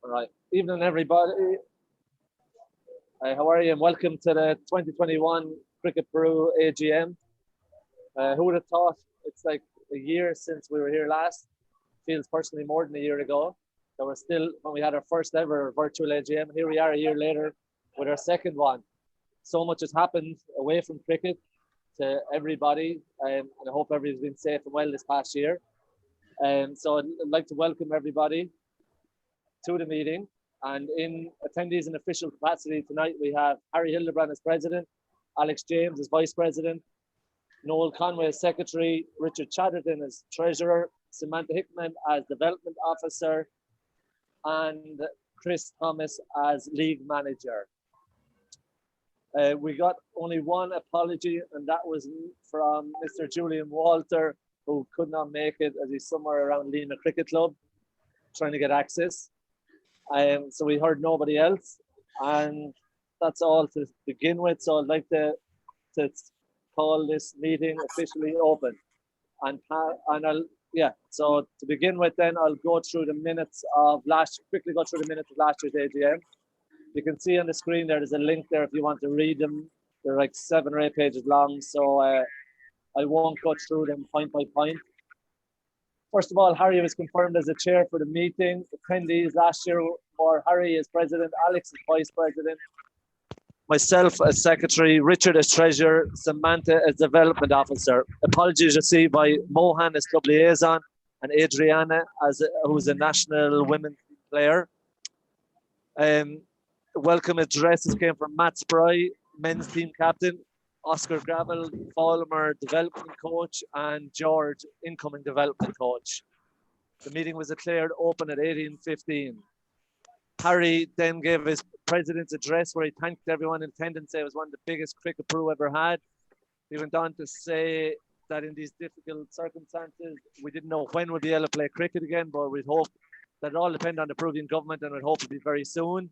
All right. Evening, everybody. How are you? And welcome to the 2021 Cricket Peru AGM. Who would have thought it's like a year since we were here last? Feels personally more than a year ago. So we're still, when we had our first ever virtual AGM, here we are a year later with our second one. So much has happened away from cricket to everybody, and I hope everybody's been safe and well this past year. So I'd like to welcome everybody to the meeting. And in attendees in official capacity tonight, we have Harry Hildebrand as president, Alex James as vice president, Noel Conway as secretary, Richard Chatterton as treasurer, Samantha Hickman as development officer, and Chris Thomas as league manager. We got only one apology, and that was from Mr. Julian Walter, who could not make it as he's somewhere around Lima Cricket Club trying to get access. So we heard nobody else, and that's all to begin with. So I'd like to call this meeting officially open. So to begin with, then I'll go through the minutes of quickly go through the minutes of last year's AGM. You can see on the screen there's a link there if you want to read them. They're like 7 or 8 pages long, so I won't go through them point by point. First of all, Harry was confirmed as the chair for the meeting. Attendees last year for Harry as president, Alex as vice president, myself as secretary, Richard as treasurer, Samantha as development officer. Apologies received by Mohan as club liaison and Adriana who's a national women's player. Welcome addresses came from Matt Spry, men's team captain, Oscar Gravel, Fowler, development coach, and George, incoming development coach. The meeting was declared open at 18:15. Harry then gave his president's address where he thanked everyone in attendance, said it was one of the biggest cricket Peru ever had. He went on to say that in these difficult circumstances, we didn't know when we'd be able to play cricket again, but we'd hope that it all depend on the Peruvian government, and we'd hope it'd be very soon.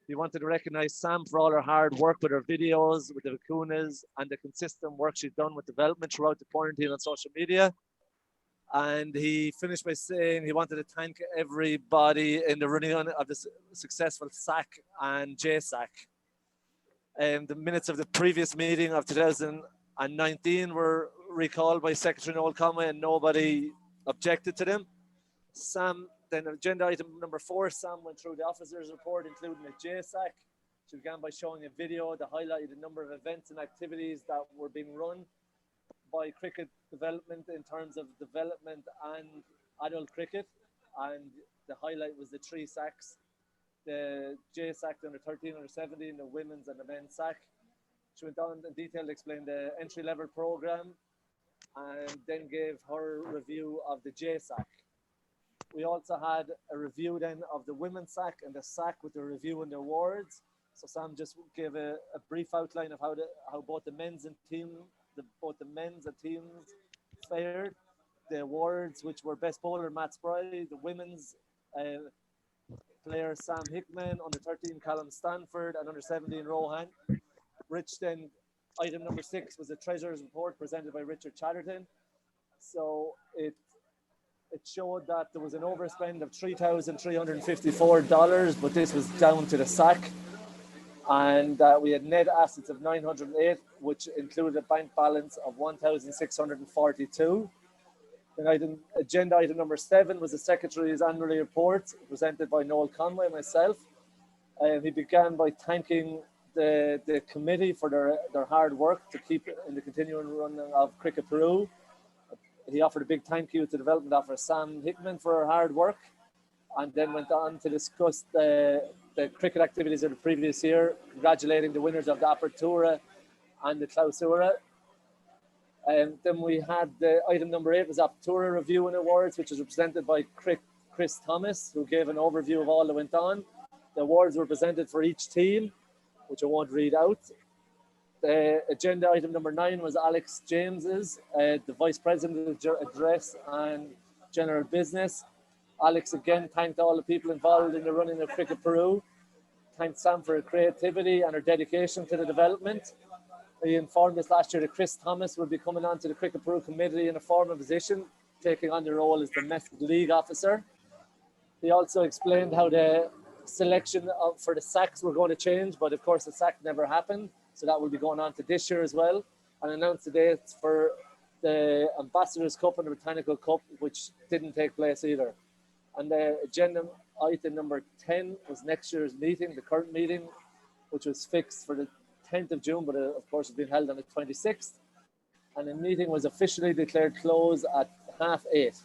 We wanted to recognize Sam for all her hard work with her videos, with the vacunas, and the consistent work she's done with development throughout the quarantine on social media. And he finished by saying he wanted to thank everybody in the running on of the successful SAC and JSAC. The minutes of the previous meeting of 2019 were recalled by Secretary Noel Conway, and nobody objected to them. Then agenda item number 4, Sam went through the officers' report, including the JSAC. She began by showing a video that highlighted the number of events and activities that were being run by cricket development in terms of development and adult cricket. And the highlight was the 3 SACs, the JSAC, the under 13, under 17, the women's and the men's SAC. She went on in detail to explain the entry-level program and then gave her review of the JSAC. We also had a review then of the women's SAC and the SAC with the review and the awards. So Sam just gave a brief outline of how both the men's and teams fared. The awards, which were best bowler Matt Spry, the women's player Sam Hickman, under 13 Callum Stanford, and under 17 Rohan. Rich then, item number 6 was the treasurer's report presented by Richard Chatterton. So it showed that there was an overspend of $3,354, but this was down to the SAC. And we had net assets of 908, which included a bank balance of 1,642. Then agenda item number 7 was the Secretary's annual report presented by Noel Conway, myself. He began by thanking the committee for their hard work to keep in the continuing run of Cricket Peru. He offered a big thank you to development officer Sam Hickman for her hard work, and then went on to discuss the cricket activities of the previous year, congratulating the winners of the Apertura and the Clausura. And then we had the item number 8 was Apertura Review and Awards, which was represented by Chris Thomas, who gave an overview of all that went on. The awards were presented for each team, which I won't read out. The agenda item number 9 was Alex James's, the Vice President address and general business. Alex again thanked all the people involved in the running of Cricket Peru, thanked Sam for her creativity and her dedication to the development. He informed us last year that Chris Thomas would be coming on to the Cricket Peru committee in a formal position, taking on the role as domestic league officer. He also explained how the selection for the sacks were going to change, but of course the sack never happened. So that will be going on to this year as well. And announced the dates for the Ambassadors Cup and the Botanical Cup, which didn't take place either. And the agenda item number 10 was next year's meeting, the current meeting, which was fixed for the 10th of June, but of course it's been held on the 26th. And the meeting was officially declared closed at 8:30.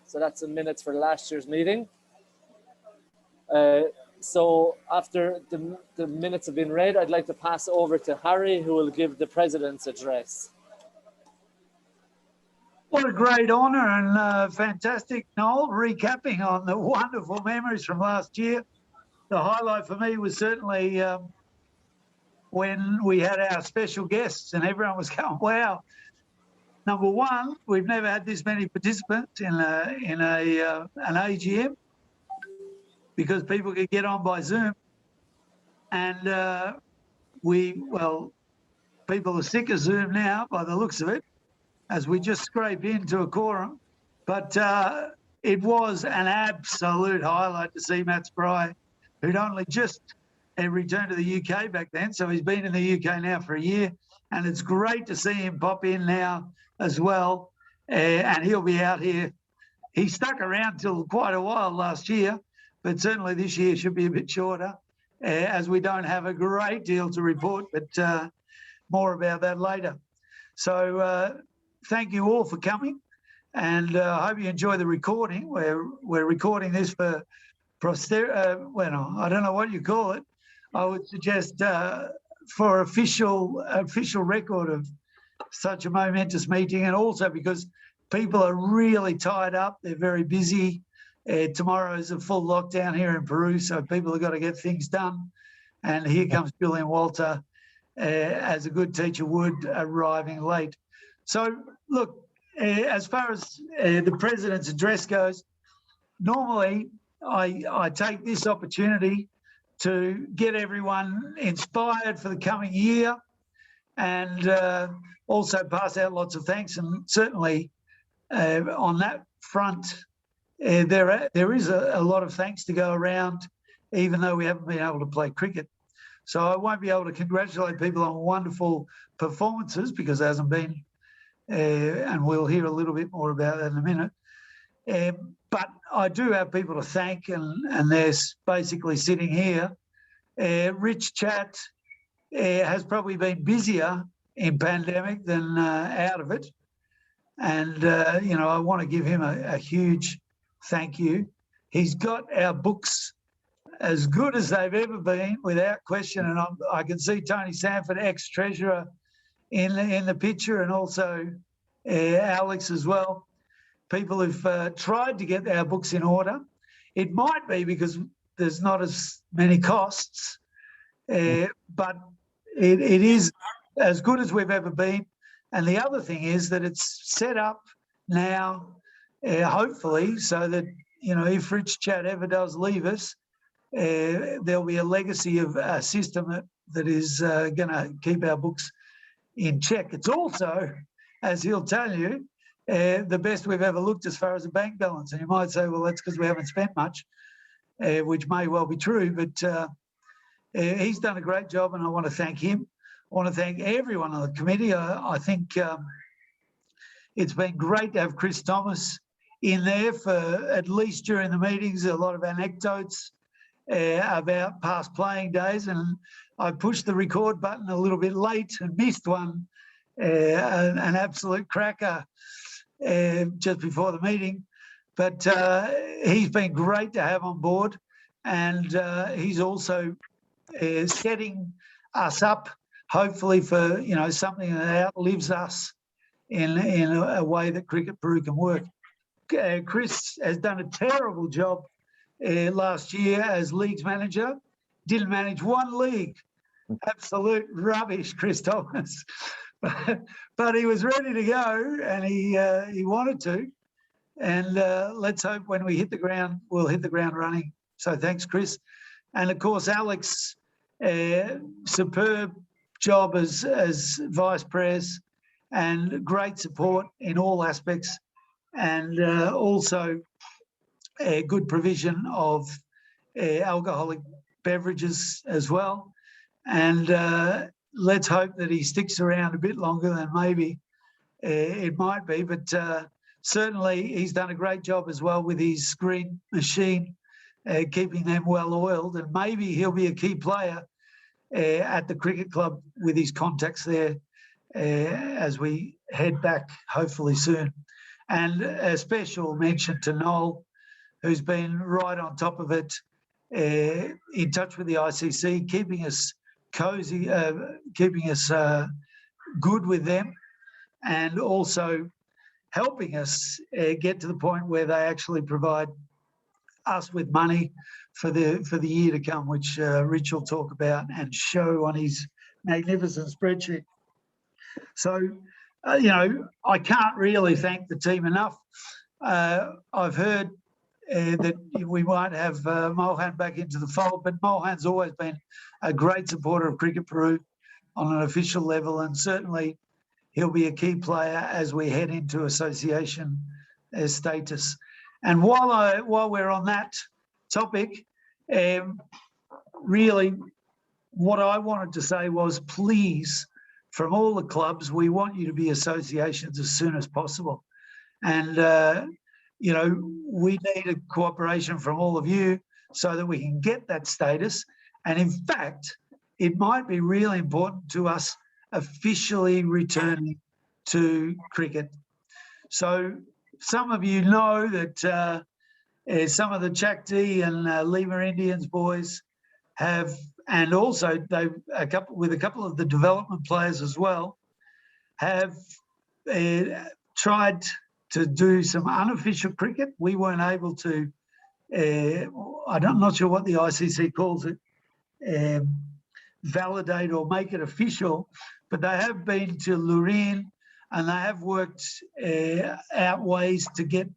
So that's the minutes for last year's meeting. So after the minutes have been read, I'd like to pass over to Harry, who will give the President's address. What a great honour and fantastic, Noel, recapping on the wonderful memories from last year. The highlight for me was certainly when we had our special guests and everyone was going, wow. Number one, we've never had this many participants in an AGM because people could get on by Zoom. And people are sick of Zoom now by the looks of it, as we just scrape into a quorum. But it was an absolute highlight to see Matt Spry, who'd only just returned to the UK back then. So he's been in the UK now for a year. And it's great to see him pop in now as well. And he'll be out here. He stuck around till quite a while last year, but certainly this year should be a bit shorter, as we don't have a great deal to report, but more about that later. So thank you all for coming, and I hope you enjoy the recording. We're recording this for posterity. Well, I don't know what you call it. I would suggest for official record of such a momentous meeting, and also because people are really tied up. They're very busy. Tomorrow is a full lockdown here in Peru, so people have got to get things done. And here comes Julian Walter, as a good teacher would, arriving late. So, look, as far as the President's address goes, normally I take this opportunity to get everyone inspired for the coming year, and also pass out lots of thanks. And certainly on that front, there is a lot of thanks to go around, even though we haven't been able to play cricket. So I won't be able to congratulate people on wonderful performances because there hasn't been, and we'll hear a little bit more about that in a minute. But I do have people to thank, and they're basically sitting here. Rich Chat has probably been busier in pandemic than out of it. And, I want to give him a huge thank you. He's got our books as good as they've ever been, without question. And I can see Tony Sanford, ex-treasurer, in the picture, and also Alex as well. People who've tried to get our books in order. It might be because there's not as many costs, but it is as good as we've ever been. And the other thing is that it's set up now, hopefully, so that, if Rich Chat ever does leave us, there'll be a legacy of a system that is going to keep our books in check. It's also, as he'll tell you, the best we've ever looked as far as a bank balance. And you might say, well, that's because we haven't spent much, which may well be true, but he's done a great job, and I want to thank him. I want to thank everyone on the committee. I think it's been great to have Chris Thomas in there for at least during the meetings, a lot of anecdotes about past playing days. And I pushed the record button a little bit late and missed one, an absolute cracker just before the meeting. But he's been great to have on board, and he's also setting us up, hopefully, for something that outlives us in a way that Cricket Peru can work. Chris has done a terrible job last year as leagues manager. Didn't manage one league. Absolute rubbish, Chris Thomas. But he was ready to go, and he wanted to. And let's hope when we hit the ground, we'll hit the ground running. So thanks, Chris. And of course, Alex, superb job as vice pres, and great support in all aspects, and also a good provision of alcoholic beverages as well. And let's hope that he sticks around a bit longer than maybe it might be. But certainly he's done a great job as well with his screen machine, keeping them well oiled. And maybe he'll be a key player at the cricket club with his contacts there as we head back hopefully soon. And a special mention to Noel, who's been right on top of it, in touch with the ICC, keeping us cozy, keeping us good with them, and also helping us get to the point where they actually provide us with money for the year to come, which Rich will talk about and show on his magnificent spreadsheet. So, I can't really thank the team enough. I've heard that we might have Mohan back into the fold, but Mohan's always been a great supporter of Cricket Peru on an official level, and certainly he'll be a key player as we head into association status. And while we're on that topic, really what I wanted to say was, please, from all the clubs, we want you to be associations as soon as possible. And, we need a cooperation from all of you so that we can get that status. And in fact, it might be really important to us officially returning to cricket. So some of you know that some of the Chakti and Lima Indians boys have, and also with a couple of the development players as well, have tried to do some unofficial cricket. We weren't able to, I'm not sure what the ICC calls it, validate or make it official, but they have been to Lurin and they have worked out ways to get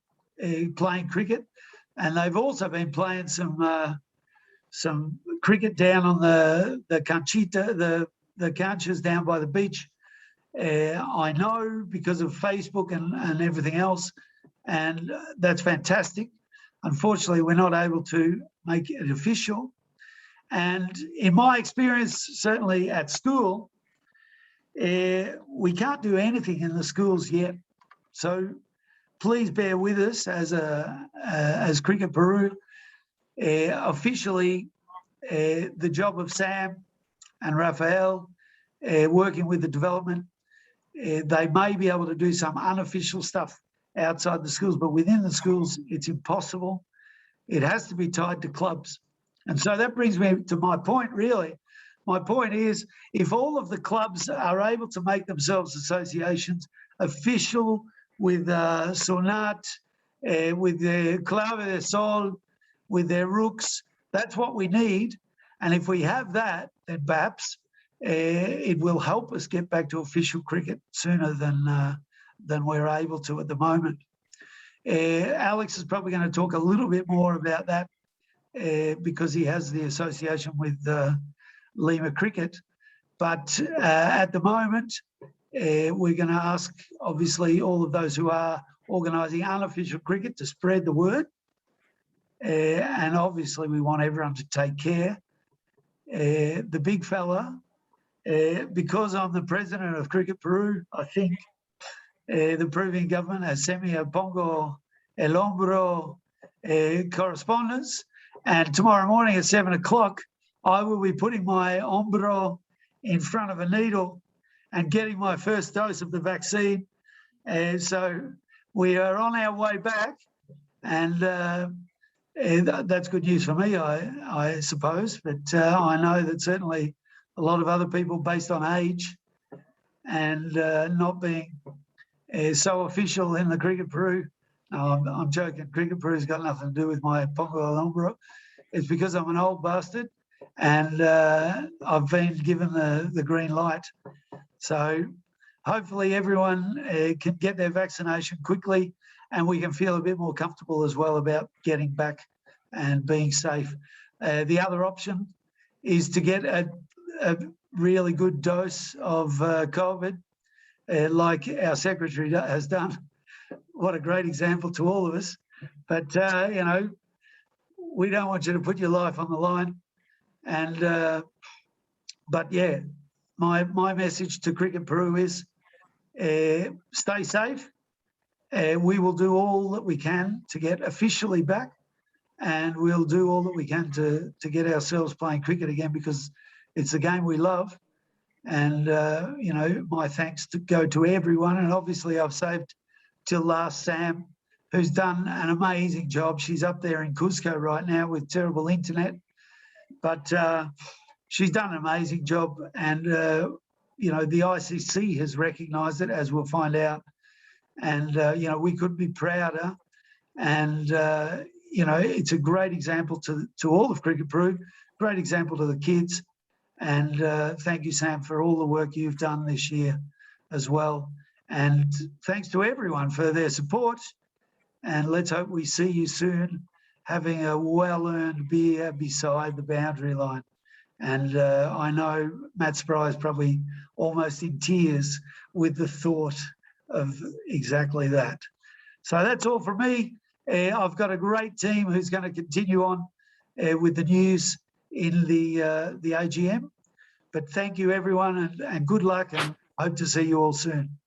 playing cricket. And they've also been playing some cricket down on the canchita, the canchas down by the beach. I know because of Facebook and everything else, and that's fantastic. Unfortunately, we're not able to make it official. And in my experience, certainly at school, we can't do anything in the schools yet. So please bear with us as Cricket Peru. Officially, the job of Sam and Raphael, working with the development, they may be able to do some unofficial stuff outside the schools, but within the schools, it's impossible. It has to be tied to clubs. And so that brings me to my point, really. My point is, if all of the clubs are able to make themselves associations official with Sonat, with the Clave de Sol, with their rooks, that's what we need. And if we have that, then perhaps it will help us get back to official cricket sooner than we're able to at the moment. Alex is probably going to talk a little bit more about that because he has the association with Lima Cricket. But at the moment, we're going to ask, obviously, all of those who are organising unofficial cricket to spread the word. And obviously, we want everyone to take care. The big fella, because I'm the president of Cricket Peru, I think the Peruvian government has sent me a Pongo El Hombro correspondence. And tomorrow morning at 7 o'clock, I will be putting my hombro in front of a needle and getting my first dose of the vaccine. So we are on our way back, and that's good news for me, I suppose. But I know that certainly a lot of other people, based on age and not being so official in the Cricket Peru. No, I'm joking. Cricket Peru's got nothing to do with my Pongo El Hombro. It's because I'm an old bastard and I've been given the green light. So hopefully everyone can get their vaccination quickly and we can feel a bit more comfortable as well about getting back and being safe. The other option is to get a really good dose of COVID, like our secretary has done. What a great example to all of us. But, we don't want you to put your life on the line. And but yeah, my message to Cricket Peru is stay safe. We will do all that we can to get officially back, and we'll do all that we can to get ourselves playing cricket again, because it's a game we love. And, you know, my thanks go to everyone. And obviously I've saved till last Sam, who's done an amazing job. She's up there in Cusco right now with terrible internet, but she's done an amazing job. And, you know, the ICC has recognised it, as we'll find out. And, you know, we couldn't be prouder. And, you know, it's a great example to all of Cricket Peru, great example to the kids. And thank you, Sam, for all the work you've done this year as well. And thanks to everyone for their support. And let's hope we see you soon having a well-earned beer beside the boundary line. And I know Matt Spry is probably almost in tears with the thought of exactly that. So that's all from me. I've got a great team who's going to continue on with the news in the AGM. But thank you, everyone, and good luck, and hope to see you all soon.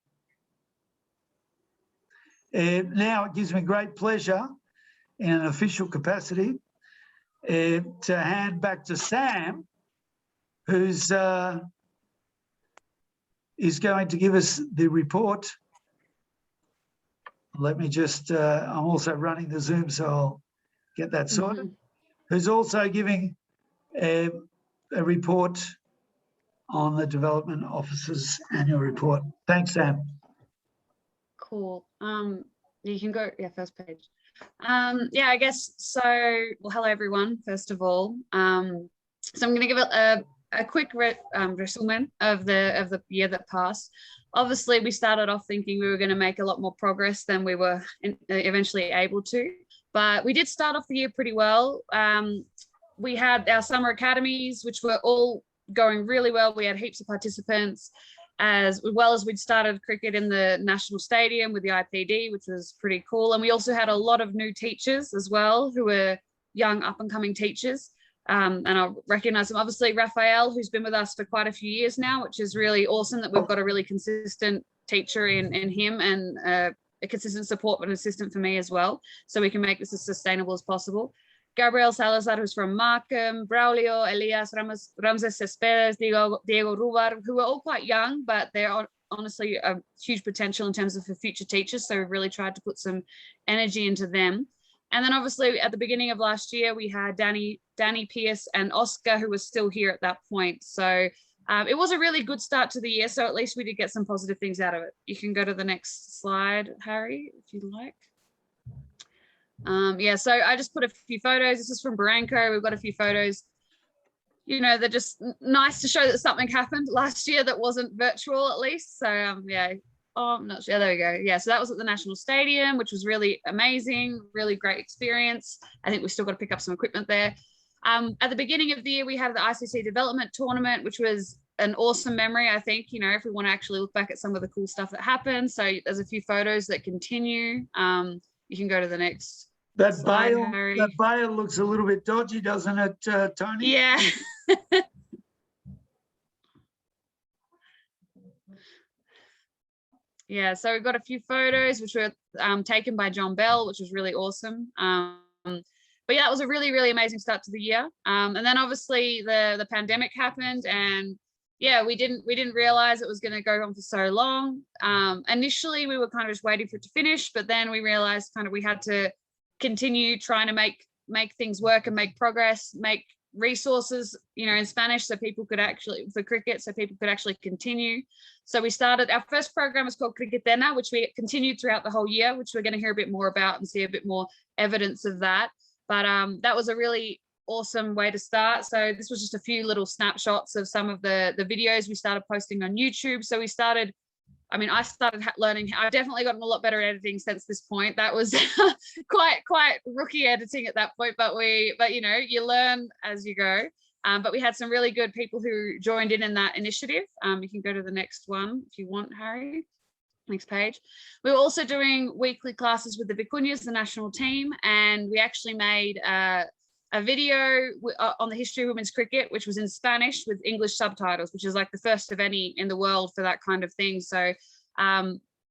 Now it gives me great pleasure in an official capacity to hand back to Sam, who's is going to give us the report. Let me just, I'm also running the Zoom, so I'll get that sorted. Who's also giving a report on the Development Officer's annual report. Thanks, Sam. Cool. You can go, yeah, first page. Yeah, I guess so. Well, hello everyone, first of all. So I'm going to give a quick resume of the year that passed. Obviously, we started off thinking we were going to make a lot more progress than we were eventually able to, but we did start off the year pretty well. We had our summer academies, which were all going really well. We had heaps of participants, as well as we'd started cricket in the National Stadium with the IPD, which was pretty cool. And we also had a lot of new teachers as well, who were young up and coming teachers. And I'll recognize them. Obviously, Raphael, who's been with us for quite a few years now, which is really awesome that we've got a really consistent teacher in him, and a consistent support and assistant for me as well, so we can make this as sustainable as possible. Gabriel Salazar, who's from Markham, Braulio, Elias, Ramses Cespedes, Diego Rubar, who are all quite young, but they're honestly a huge potential in terms of for future teachers. So we've really tried to put some energy into them. And then obviously at the beginning of last year, we had Danny Pierce and Oscar, who was still here at that point. So it was a really good start to the year. So at least we did get some positive things out of it. You can go to the next slide, Harry, if you'd like. Yeah, so I just put a few photos. This is from Barranco. We've got a few photos. You know, they're just nice to show that something happened last year that wasn't virtual, at least. So yeah. Oh, I'm not sure. There we go. Yeah, so that was at the National Stadium, which was really amazing, really great experience. I think we still got to pick up some equipment there. At the beginning of the year, we had the ICC Development Tournament, which was an awesome memory, I think, you know, if we want to actually look back at some of the cool stuff that happened. So there's a few photos that continue. You can go to the next slide, Harry. That bail looks a little bit dodgy, doesn't it, Tony? Yeah. Yeah, so we've got a few photos which were taken by John Bell, which was really awesome. But yeah, it was a really, really amazing start to the year. And then obviously the pandemic happened, and yeah, we didn't realize it was going to go on for so long. Initially, we were kind of just waiting for it to finish, but then we realized kind of we had to continue trying to make things work and make progress, make resources, you know, in Spanish, so people could actually, for cricket, so people could actually continue. So we started, our first program was called Cricketena, which we continued throughout the whole year, which we're going to hear a bit more about and see a bit more evidence of that. But that was a really awesome way to start. So this was just a few little snapshots of some of the videos we started posting on YouTube. So we started, I mean, I started learning. I've definitely gotten a lot better at editing since this point. That was quite rookie editing at that point, but you know, you learn as you go. But we had some really good people who joined in that initiative. You can go to the next one if you want, Harry. Next page. We were also doing weekly classes with the Vicuñas, the national team, and we actually made a video on the history of women's cricket, which was in Spanish with English subtitles, which is like the first of any in the world for that kind of thing. So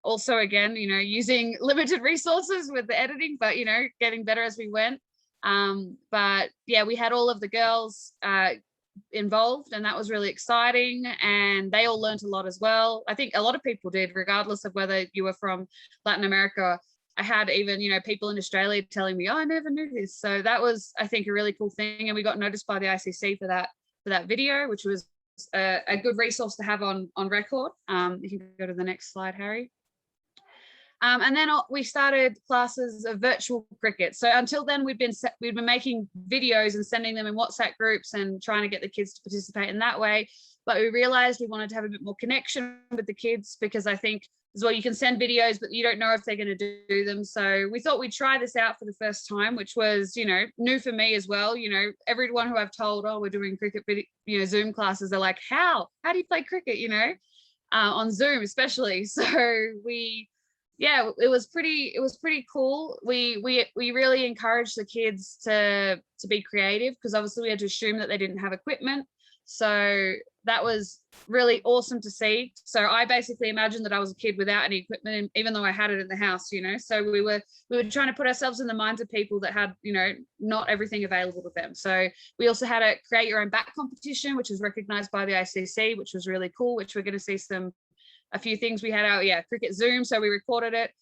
also, again, you know, using limited resources with the editing, but, you know, getting better as we went. But yeah, we had all of the girls involved, and that was really exciting, and they all learned a lot as well. I think a lot of people did, regardless of whether you were from Latin America. I had even, you know, people in Australia telling me, oh, I never knew this. So that was, I think, a really cool thing, and we got noticed by the ICC for that video, which was a good resource to have on record. You can go to the next slide, Harry. And then we started classes of virtual cricket. So until then, we'd been making videos and sending them in WhatsApp groups and trying to get the kids to participate in that way. But we realized we wanted to have a bit more connection with the kids, because I think as well, you can send videos, but you don't know if they're going to do them. So we thought we'd try this out for the first time, which was, you know, new for me as well. You know, everyone who I've told, oh, we're doing cricket, you know, Zoom classes, they're like, how do you play cricket, you know, on Zoom especially. So yeah, it was pretty cool. We really encouraged the kids to be creative, because obviously we had to assume that they didn't have equipment. So that was really awesome to see. So I basically imagined that I was a kid without any equipment, even though I had it in the house, you know. So we were trying to put ourselves in the minds of people that had, you know, not everything available to them. So we also had a create your own bat competition, which was recognized by the ICC, which was really cool, which we're going to see a few things. We had our cricket Zoom, so we recorded it.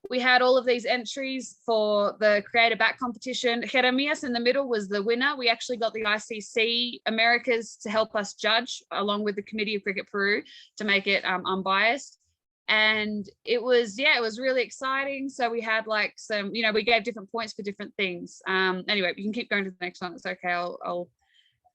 We had all of these entries for the Creator Bat competition. Jeremias in the middle was the winner. We actually got the ICC Americas to help us judge, along with the Committee of Cricket Peru, to make it unbiased. And it was really exciting. So we had like some, you know, we gave different points for different things. Anyway, you can keep going to the next one. It's okay.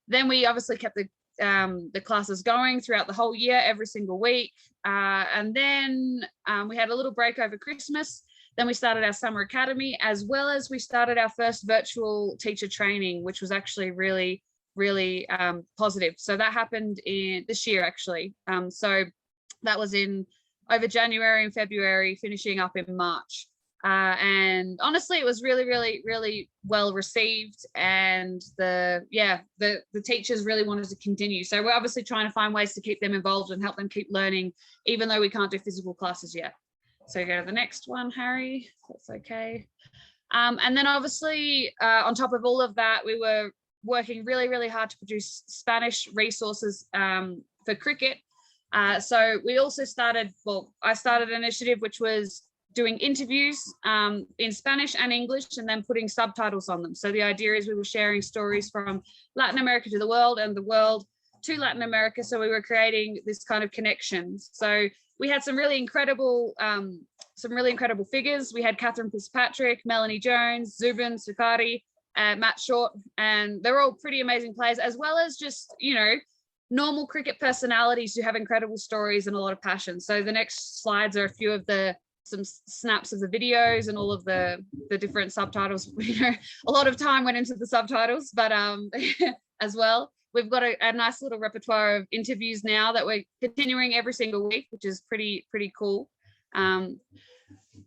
Then we obviously kept the classes going throughout the whole year, every single week. And then we had a little break over Christmas. Then we started our summer academy, as well as we started our first virtual teacher training, which was actually really, really positive. So that happened in this year, actually. So that was over January and February, finishing up in March. And honestly, it was really, really, really well received, and the teachers really wanted to continue. So we're obviously trying to find ways to keep them involved and help them keep learning, even though we can't do physical classes yet. So go to the next one, Harry, that's okay. And then obviously on top of all of that, we were working really, really hard to produce Spanish resources for cricket. So we also I started an initiative which was doing interviews in Spanish and English, and then putting subtitles on them. So the idea is we were sharing stories from Latin America to the world, and the world to Latin America. So we were creating this kind of connection. So we had some really incredible figures. We had Catherine Fitzpatrick, Melanie Jones, Zubin Sukari, Matt Short, and they're all pretty amazing players, as well as just, you know, normal cricket personalities who have incredible stories and a lot of passion. So the next slides are a few of some snaps of the videos and all of the different subtitles. You know, a lot of time went into the subtitles, but as well, we've got a nice little repertoire of interviews now that we're continuing every single week, which is pretty cool. Then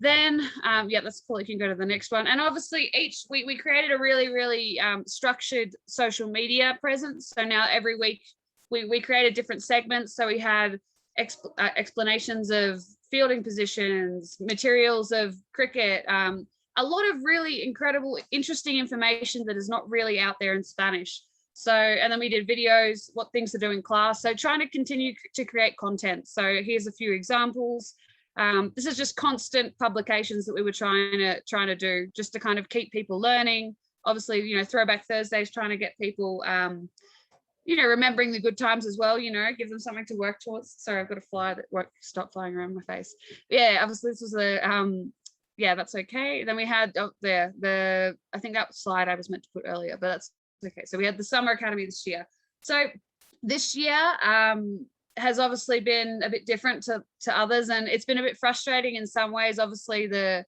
that's cool. You can go to the next one. And obviously we created a really, really structured social media presence. So now every week we created different segments. So we had explanations of fielding positions, materials of cricket, a lot of really incredible, interesting information that is not really out there in Spanish. So, and then we did videos, what things to do in class. So trying to continue to create content. So here's a few examples. This is just constant publications that we were trying to do, just to kind of keep people learning. Obviously, you know, Throwback Thursdays, trying to get people, you know, remembering the good times as well, you know, give them something to work towards. Sorry, I've got a fly that won't stop flying around my face. Yeah, obviously this was that's okay. Then we had I think that slide I was meant to put earlier, but that's okay. So we had the Summer Academy this year. So this year has obviously been a bit different to others, and it's been a bit frustrating in some ways. Obviously the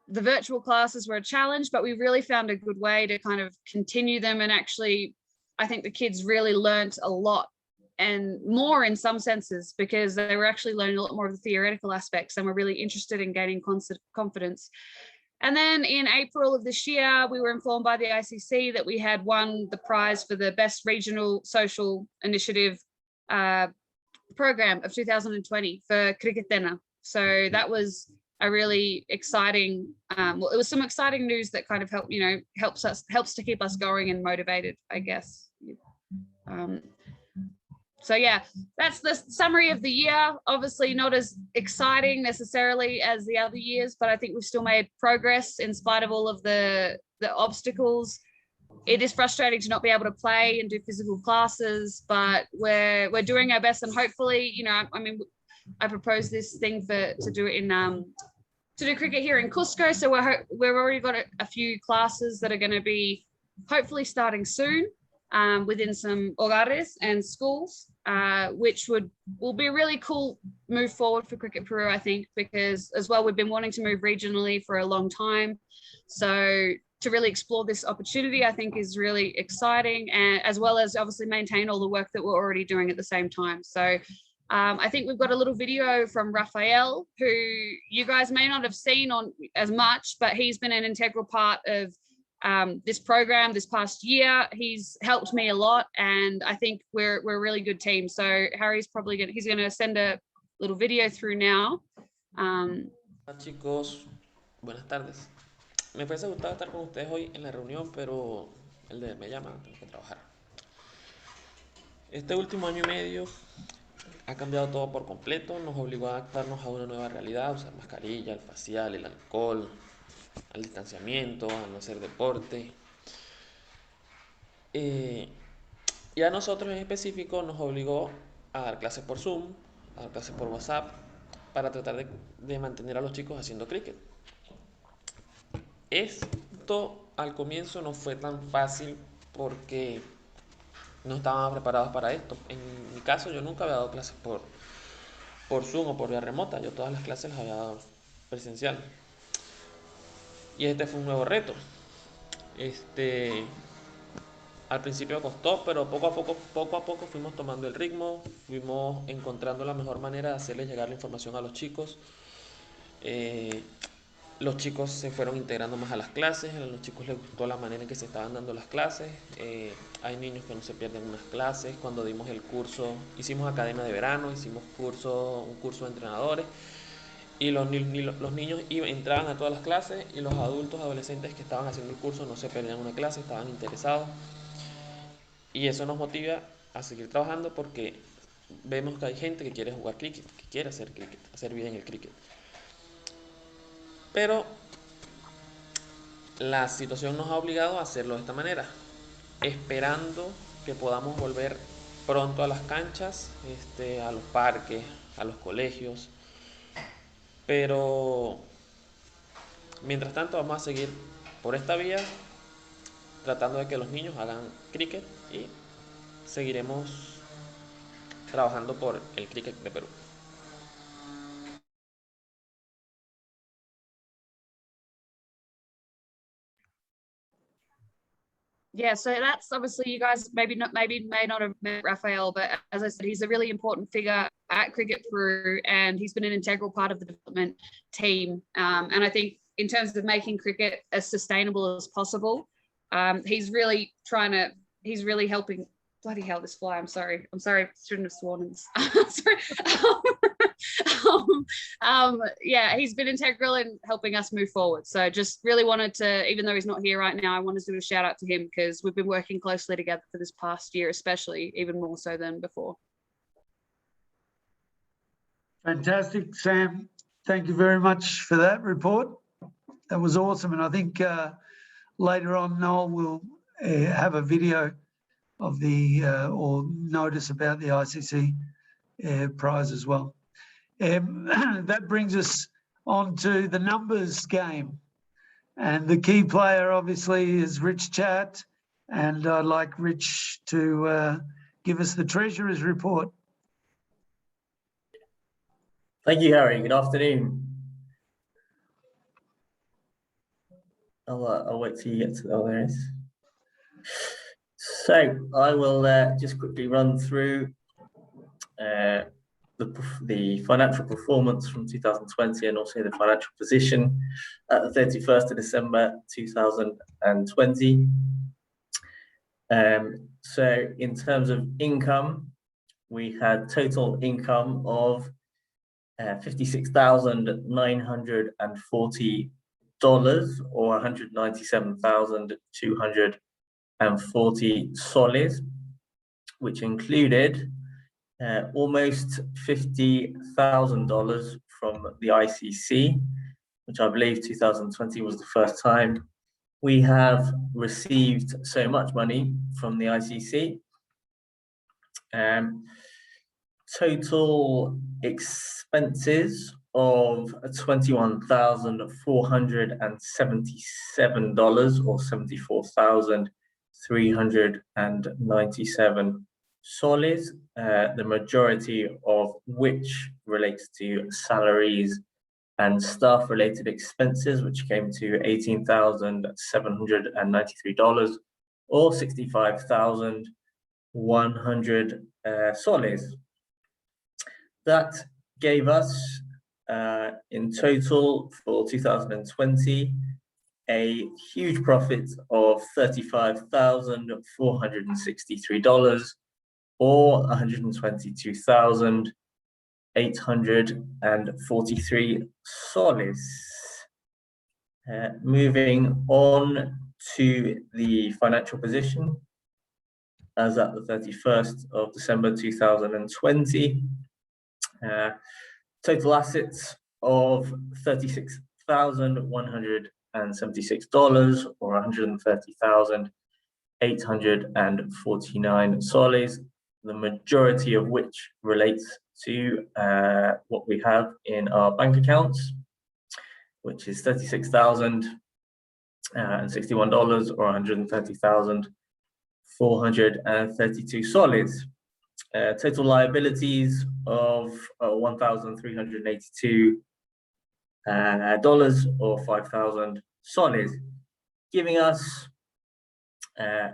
virtual classes were a challenge, but we really found a good way to kind of continue them, and actually I think the kids really learnt a lot, and more in some senses, because they were actually learning a lot more of the theoretical aspects and were really interested in gaining confidence. And then in April of this year, we were informed by the ICC that we had won the prize for the best regional social initiative program of 2020 for Cricketena. So that was a really exciting, well, it was some exciting news that kind of helps to keep us going and motivated, I guess. So yeah, that's the summary of the year. Obviously not as exciting necessarily as the other years, but I think we've still made progress in spite of all of the obstacles. It is frustrating to not be able to play and do physical classes, but we're doing our best, and hopefully, I mean, I proposed this thing to do it in to do cricket here in Cusco. So we've already got a few classes that are going to be hopefully starting soon within some hogares and schools, which will be a really cool move forward for Cricket Peru, I think, because as well, we've been wanting to move regionally for a long time. So to really explore this opportunity, I think is really exciting, and as well as obviously maintain all the work that we're already doing at the same time. So I think we've got a little video from Rafael, who you guys may not have seen on as much, but he's been an integral part of this program this past year. He's helped me a lot, and I think we're a really good team. So Harry's probably gonna send a little video through now. Hola chicos, buenas tardes. Me fuese gustado estar con ustedes hoy en la reunión, pero el deber me llama, tengo que trabajar. Este último año y medio ha cambiado todo por completo, nos obligó a adaptarnos a una nueva realidad, a usar mascarilla, el facial, el alcohol, al distanciamiento, a no hacer deporte. Y a nosotros en específico nos obligó a dar clases por Zoom, a dar clases por WhatsApp, para tratar de mantener a los chicos haciendo cricket. Esto al comienzo no fue tan fácil porque no estábamos preparados para esto. En mi caso, yo nunca había dado clases por Zoom o por vía remota. Yo todas las clases las había dado presencial. Y este fue un nuevo reto. Al principio costó, pero poco a poco fuimos tomando el ritmo, fuimos encontrando la mejor manera de hacerles llegar la información a los chicos. Los chicos se fueron integrando más a las clases, a los chicos les gustó la manera en que se estaban dando las clases. Hay niños que no se pierden unas clases. Cuando dimos el curso, hicimos academia de verano, hicimos un curso de entrenadores, y los niños entraban a todas las clases, y los adultos, adolescentes que estaban haciendo el curso no se perdían una clase, estaban interesados. Y eso nos motiva a seguir trabajando porque vemos que hay gente que quiere jugar cricket, que quiere hacer cricket, hacer bien el cricket. Pero la situación nos ha obligado a hacerlo de esta manera, esperando que podamos volver pronto a las canchas, a los parques, a los colegios. Pero mientras tanto vamos a seguir por esta vía, tratando de que los niños hagan cricket, y seguiremos trabajando por el cricket de Perú. Yeah, so that's obviously, you guys may not have met Rafael, but as I said, he's a really important figure at Cricket Peru, and he's been an integral part of the development team. And I think in terms of making cricket as sustainable as possible, he's really helping. Bloody hell, this fly! I'm sorry, shouldn't have sworn in this. Sorry. Yeah, he's been integral in helping us move forward. So just really wanted to, even though he's not here right now, I wanted to do a shout out to him because we've been working closely together for this past year, especially, even more so than before. Fantastic, Sam. Thank you very much for that report. That was awesome. And I think later on, Noel will have a video of the or notice about the ICC prize as well. That brings us on to the numbers game. And the key player obviously is Rich Chat. And I'd like Rich to give us the Treasurer's report. Thank you, Harry. Good afternoon. I'll wait till you get to the there is. So I will just quickly run through the the financial performance from 2020 and also the financial position at the 31st of December 2020. So in terms of income, we had total income of $56,940 or 197,240 soles, which included almost $50,000 from the ICC, which I believe 2020 was the first time we have received so much money from the ICC. Total expenses of $21,477 or 74,397 soles, the majority of which relates to salaries and staff related expenses, which came to $18,793 or 65,100 soles. That gave us in total for 2020 a huge profit of $35,463 or 122,843 soles. Moving on to the financial position as at the 31st of December 2020. Total assets of $36,176 or 130,849 soles, the majority of which relates to what we have in our bank accounts, which is $36,061 or 130,432 soles. Total liabilities of $1,382 or 5,000 soles, giving us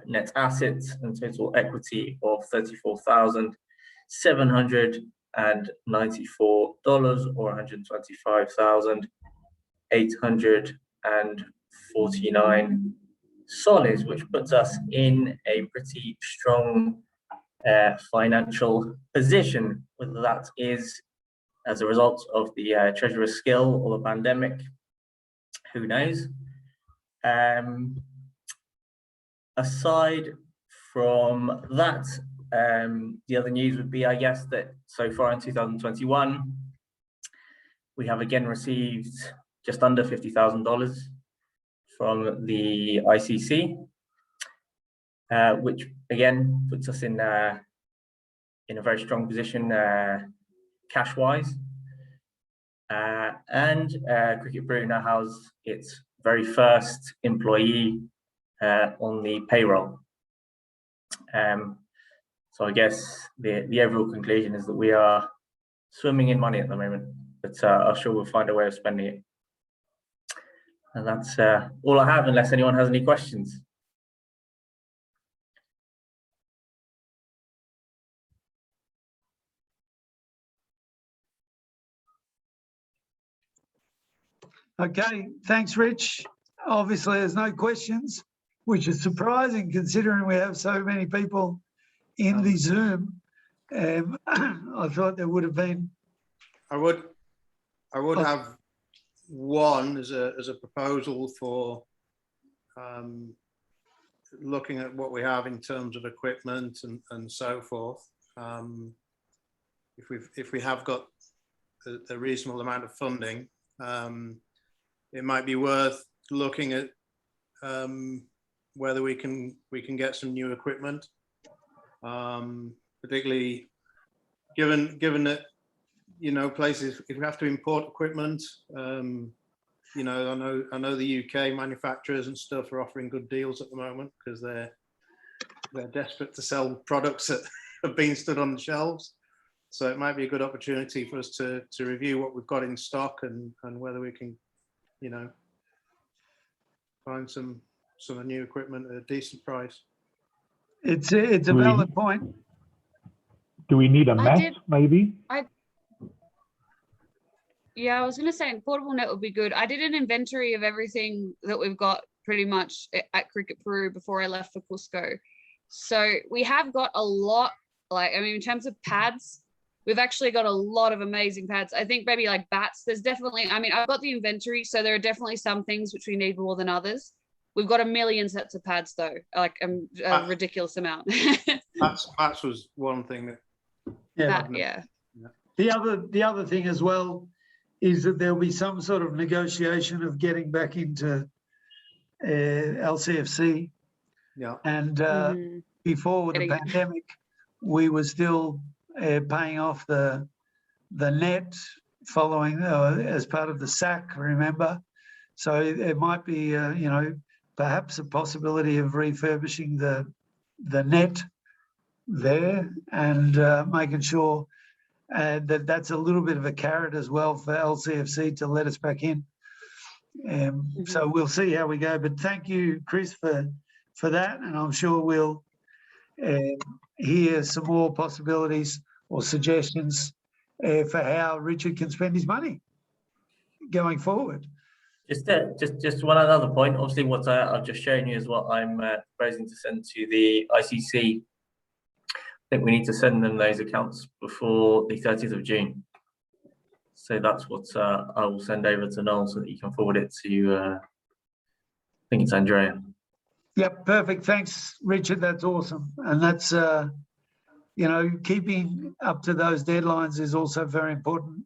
net assets and total equity of $34,794 or 125,849 soles, which puts us in a pretty strong financial position, whether that is as a result of the treasurer's skill or the pandemic, who knows. Aside from that, the other news would be, I guess, that so far in 2021, we have again received just under $50,000 from the ICC, which again puts us in a very strong position cash-wise. And Cricket Peru now has its very first employee on the payroll. So I guess the overall conclusion is that we are swimming in money at the moment, but I'm sure we'll find a way of spending it. And that's all I have, unless anyone has any questions. Okay, thanks, Rich. Obviously, there's no questions, which is surprising considering we have so many people in the Zoom. I thought there would have been. I would have one as a proposal for looking at what we have in terms of equipment and so forth. If we have got a reasonable amount of funding, it might be worth looking at whether we can get some new equipment, particularly given that, you know, places, if we have to import equipment, you know, I know the UK manufacturers and stuff are offering good deals at the moment because they're desperate to sell products that have been stood on the shelves. So it might be a good opportunity for us to review what we've got in stock and whether we can, you know, find some new equipment at a decent price. It's a valid point. Do we need a map, maybe? Yeah, I was going to say portable net would be good. I did an inventory of everything that we've got pretty much at Cricket Peru before I left for Cusco. So we have got a lot, like, I mean, in terms of pads, we've actually got a lot of amazing pads. I think maybe like bats, there's definitely, I mean, I've got the inventory, so there are definitely some things which we need more than others. We've got 1 million sets of pads though, like a ridiculous amount. Bats was one thing that. Yeah. The other thing as well is that there'll be some sort of negotiation of getting back into LCFC. Yeah. And before the pandemic, we were still paying off the net following as part of the SAC, remember? So there might be, perhaps a possibility of refurbishing the net there and making sure that's a little bit of a carrot as well for LCFC to let us back in. So we'll see how we go. But thank you, Chris, for that. And I'm sure we'll hear some more possibilities or suggestions for how Richard can spend his money going forward. Just one other point. Obviously, what I've just shown you is what I'm proposing to send to the ICC. I think we need to send them those accounts before the 30th of June. So that's what I will send over to Noel so that you can forward it to, I think it's Andrea. Yep, perfect. Thanks, Richard. That's awesome. And that's, keeping up to those deadlines is also very important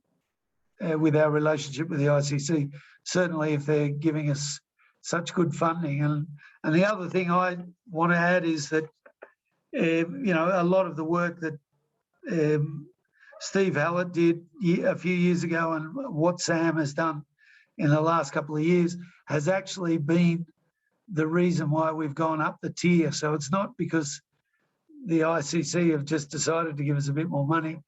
with our relationship with the ICC, certainly if they're giving us such good funding. And the other thing I want to add is that, a lot of the work that Steve Hallett did a few years ago and what Sam has done in the last couple of years has actually been the reason why we've gone up the tier. So it's not because the ICC have just decided to give us a bit more money.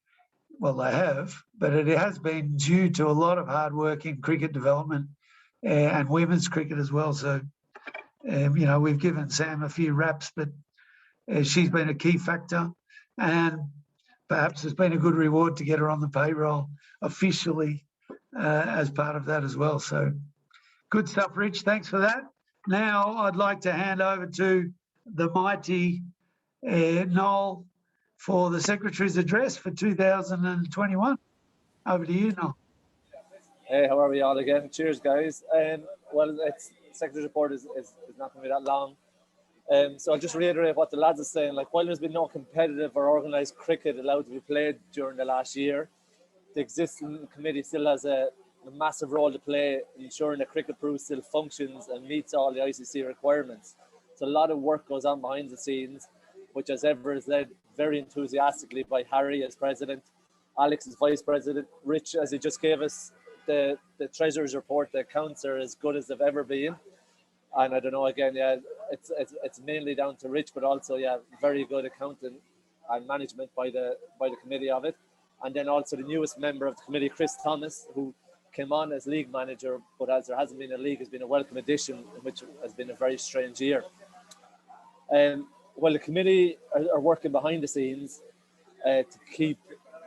Well, they have, but it has been due to a lot of hard work in cricket development and women's cricket as well. So, we've given Sam a few raps, but she's been a key factor, and perhaps it's been a good reward to get her on the payroll officially as part of that as well. So good stuff, Rich. Thanks for that. Now I'd like to hand over to the mighty Noel for the Secretary's address for 2021. Over to you, Noel. Hey, how are we all again? Cheers, guys. Well, Secretary's report is not going to be that long. So I'll just reiterate what the lads are saying. Like, while there's been no competitive or organised cricket allowed to be played during the last year, the existing committee still has a massive role to play in ensuring that Cricket Peru still functions and meets all the ICC requirements. So a lot of work goes on behind the scenes, which as ever is led very enthusiastically by Harry as president, Alex as vice president, Rich, as he just gave us the Treasurer's report, the accounts are as good as they've ever been. And I don't know, again, it's mainly down to Rich, but also, very good accounting and management by the committee of it. And then also the newest member of the committee, Chris Thomas, who came on as league manager, but as there hasn't been a league, has been a welcome addition, which has been a very strange year. Well, the committee are working behind the scenes to keep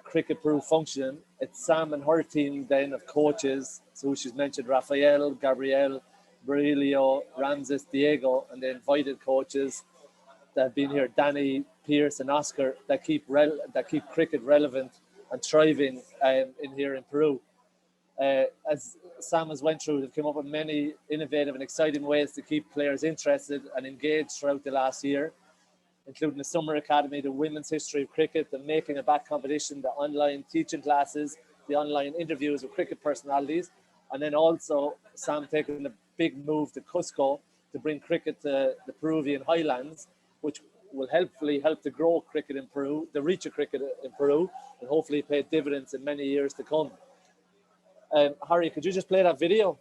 Cricket Peru functioning. It's Sam and her team then of coaches, so she's mentioned Rafael, Gabriel, Barilio, Ramses, Diego, and the invited coaches that have been here, Danny, Pierce, and Oscar, that keep cricket relevant and thriving in here in Peru. As Sam has went through, they've come up with many innovative and exciting ways to keep players interested and engaged throughout the last year, including the Summer Academy, the Women's History of Cricket, the Making a Bat competition, the online teaching classes, the online interviews with cricket personalities, and then also Sam taking a big move to Cusco to bring cricket to the Peruvian highlands, which will hopefully help to grow cricket in Peru, the reach of cricket in Peru, and hopefully pay dividends in many years to come. Harry, could you just play that video,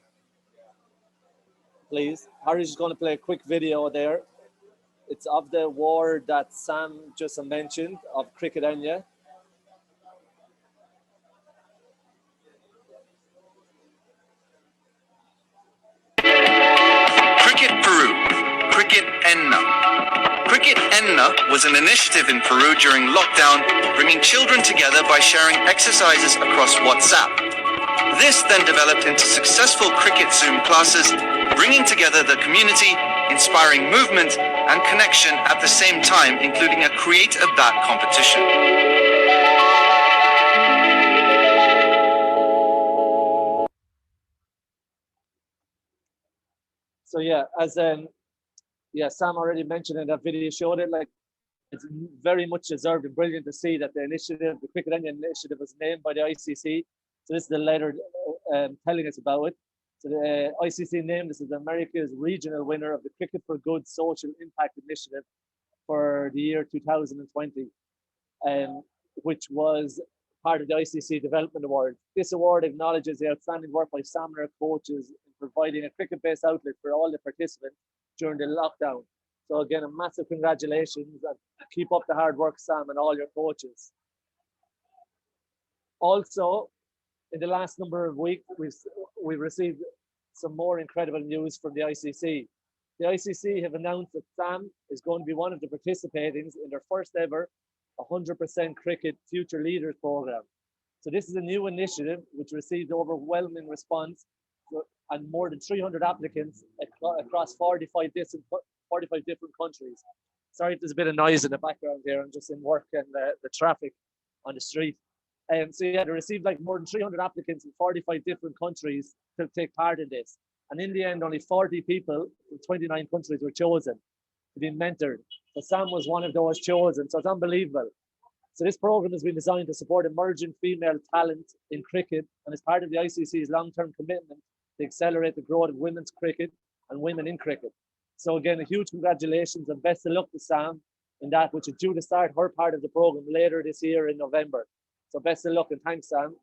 please? Harry's just going to play a quick video there. It's of the war that Sam just mentioned, of Cricket Enya. Cricket Peru, Cricket Enna. Cricket Enna was an initiative in Peru during lockdown, bringing children together by sharing exercises across WhatsApp. This then developed into successful cricket Zoom classes, bringing together the community, inspiring movement and connection at the same time, including a Create a Bat competition. So yeah, as Sam already mentioned in that video, showed it, like, it's very much deserved and brilliant to see that the initiative, the Cricket Enya initiative, was named by the ICC. So this is the letter telling us about it. So the ICC named this as America's regional winner of the Cricket for Good Social Impact Initiative for the year 2020, which was part of the ICC Development Award. This award acknowledges the outstanding work by Sam and our coaches in providing a cricket-based outlet for all the participants during the lockdown. So again, a massive congratulations, and keep up the hard work, Sam, and all your coaches. Also, in the last number of weeks, we've received some more incredible news from the ICC. The ICC have announced that Sam is going to be one of the participating in their first ever 100% Cricket Future Leaders program. So this is a new initiative which received overwhelming response and more than 300 applicants across 45 different countries. Sorry if there's a bit of noise in the background here. I'm just in work and the traffic on the street. So yeah, they received like more than 300 applicants in 45 different countries to take part in this. And in the end, only 40 people from 29 countries were chosen to be mentored. So Sam was one of those chosen. So it's unbelievable. So this program has been designed to support emerging female talent in cricket and is part of the ICC's long-term commitment to accelerate the growth of women's cricket and women in cricket. So again, a huge congratulations and best of luck to Sam in that, which is due to start her part of the program later this year in November. So best of luck and thanks, Sam.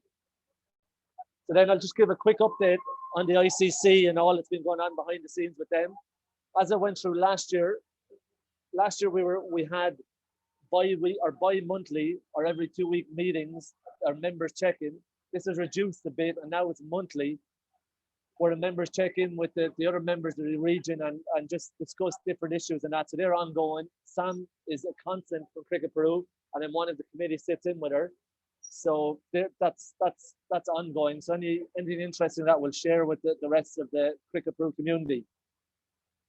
So then I'll just give a quick update on the ICC and all that's been going on behind the scenes with them. As I went through last year we had bi-monthly or every 2-week meetings, our members check-in. This has reduced a bit and now it's monthly, where the members check in with the other members of the region and just discuss different issues and that. So they're ongoing. Sam is a constant from Cricket Peru, and then one of the committee sits in with her. So that's ongoing. So anything interesting that we'll share with the rest of the Cricket Peru community.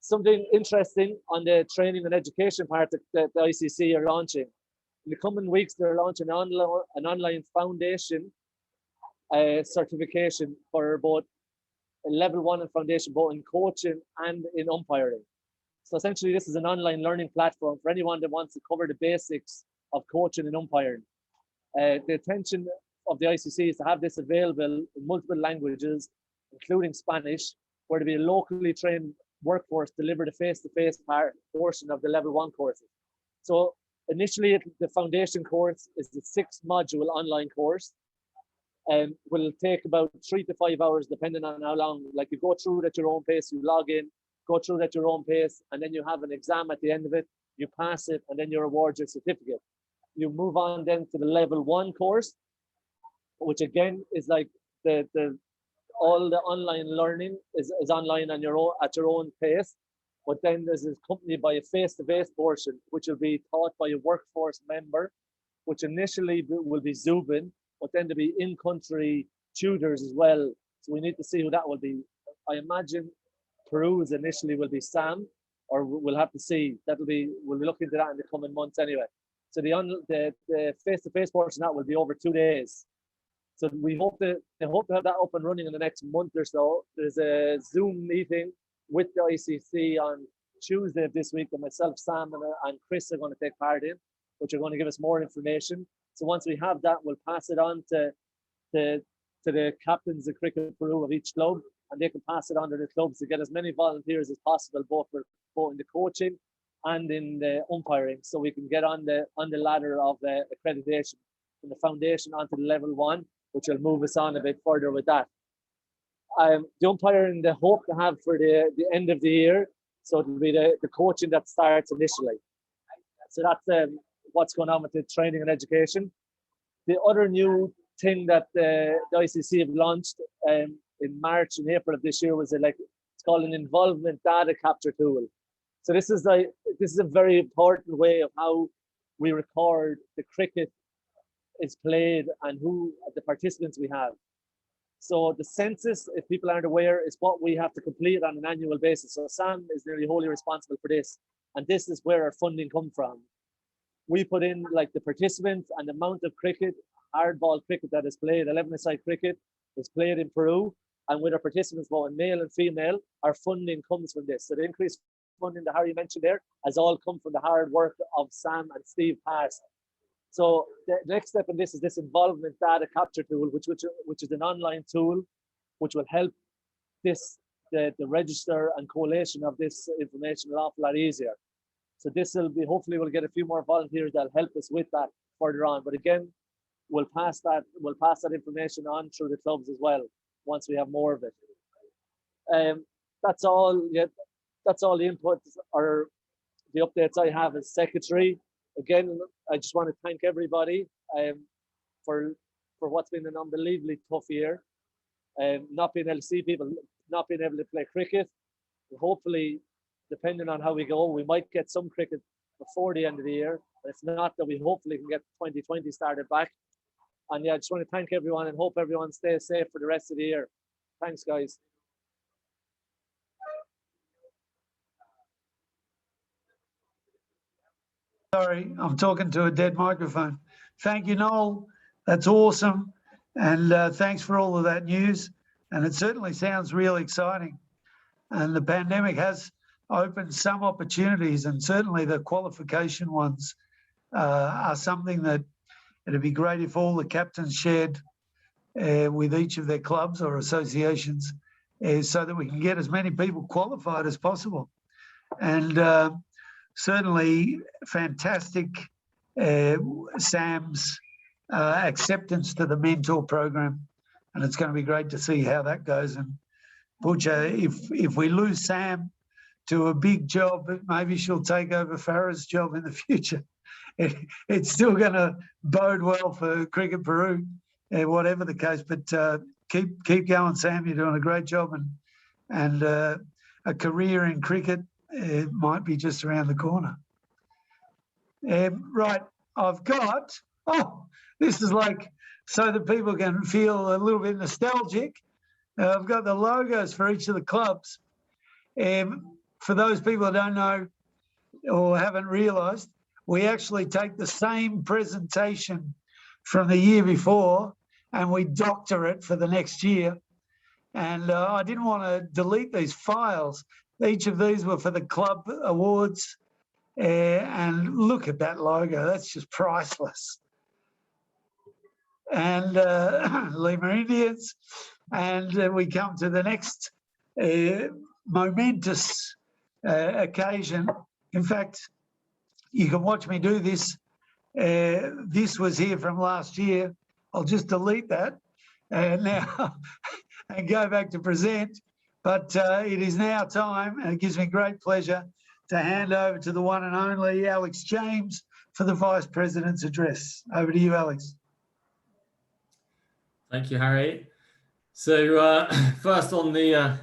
Something interesting on the training and education part that the ICC are launching. In the coming weeks, they're launching an online foundation certification for both level 1 and foundation, both in coaching and in umpiring. So essentially, this is an online learning platform for anyone that wants to cover the basics of coaching and umpiring. The intention of the ICC is to have this available in multiple languages, including Spanish, where to be a locally trained workforce deliver the face-to-face portion of the level 1 courses. So initially, the foundation course is the 6-module online course, and will take about 3 to 5 hours, depending on how long. Like, you go through it at your own pace, you log in, go through it at your own pace, and then you have an exam at the end of it, you pass it, and then you're awarded your certificate. You move on then to the level 1 course, which again is like all the online learning is online on your own at your own pace. But then there's accompanied by a face-to-face portion, which will be taught by a workforce member, which initially will be Zubin, but then there'll be in-country tutors as well. So we need to see who that will be. I imagine Peru's initially will be Sam, or we'll have to see. We'll be looking into that in the coming months anyway. So the face-to-face portion that will be over 2 days. So they hope to have that up and running in the next month or so. There's a Zoom meeting with the ICC on Tuesday of this week that myself, Sam, and Chris are going to take part in, which are going to give us more information. So once we have that, we'll pass it on to the captains of Cricket Peru of each club, and they can pass it on to the clubs to get as many volunteers as possible, both in the coaching and in the umpiring, so we can get on the ladder of accreditation from the foundation onto the level 1, which will move us on a bit further with that. The umpiring they hope to have for the end of the year, so it'll be the coaching that starts initially. So that's what's going on with the training and education. The other new thing that the ICC have launched in March and April of this year was it's called an involvement data capture tool. So this is a very important way of how we record the cricket is played and who the participants we have. So the census, if people aren't aware, is what we have to complete on an annual basis. So Sam is nearly wholly responsible for this. And this is where our funding comes from. We put in like the participants and the amount of cricket, hardball cricket that is played, 11-a-side cricket is played in Peru. And with our participants, both male and female, our funding comes from this. So the increased funding that Harry mentioned there has all come from the hard work of Sam and Steve past. So the next step in this is this involvement data capture tool, which is an online tool, which will help this the register and collation of this information an awful lot easier. So this will be, hopefully we'll get a few more volunteers that'll help us with that further on. But again, we'll pass that information on through the clubs as well once we have more of it. That's all. Yeah, that's all the inputs or the updates I have as secretary. Again, I just want to thank everybody for what's been an unbelievably tough year. Not being able to see people, not being able to play cricket. Hopefully, depending on how we go, we might get some cricket before the end of the year. If not, that we hopefully can get 2020 started back. And yeah, I just want to thank everyone and hope everyone stays safe for the rest of the year. Thanks, guys. Sorry, I'm talking to a dead microphone. Thank you, Noel. That's awesome. And thanks for all of that news. And it certainly sounds really exciting. And the pandemic has opened some opportunities, and certainly the qualification ones are something that it'd be great if all the captains shared with each of their clubs or associations so that we can get as many people qualified as possible. And certainly fantastic Sam's acceptance to the mentor program. And it's going to be great to see how that goes. And Butcher, if we lose Sam to a big job, maybe she'll take over Farah's job in the future. It's still going to bode well for Cricket Peru, whatever the case. But keep going, Sam. You're doing a great job, and a career in cricket might be just around the corner. Right, I've got. Oh, this is like so that people can feel a little bit nostalgic. I've got the logos for each of the clubs. For those people that don't know or haven't realised, we actually take the same presentation from the year before and we doctor it for the next year. And I didn't want to delete these files. Each of these were for the club awards. And look at that logo. That's just priceless. And Lima Indians. And we come to the next momentous occasion. In fact, you can watch me do this. This was here from last year. I'll just delete that now and go back to present. But it is now time, and it gives me great pleasure to hand over to the one and only Alex James for the Vice President's address. Over to you, Alex. Thank you, Harry. So first on the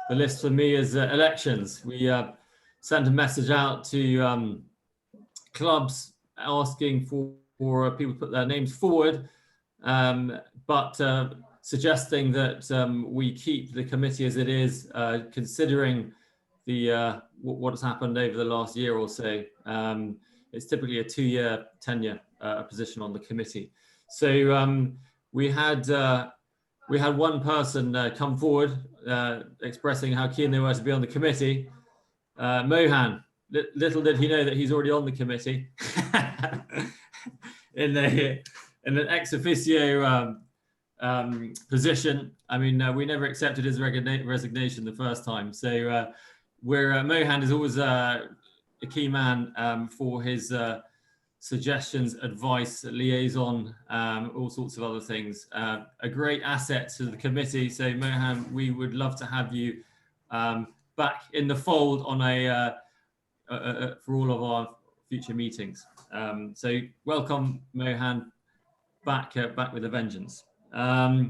list for me is elections. We sent a message out to clubs asking for people to put their names forward, but suggesting that we keep the committee as it is, considering the what has happened over the last year or so. It's typically a 2-year tenure position on the committee. So we had one person come forward expressing how keen they were to be on the committee. Mohan, little did he know that he's already on the committee in an ex officio position. I mean, we never accepted his resignation the first time. So Mohan is always a key man for his suggestions, advice, liaison, all sorts of other things. A great asset to the committee. So Mohan, we would love to have you back in the fold on for all of our future meetings. So welcome, Mohan, back with a vengeance. I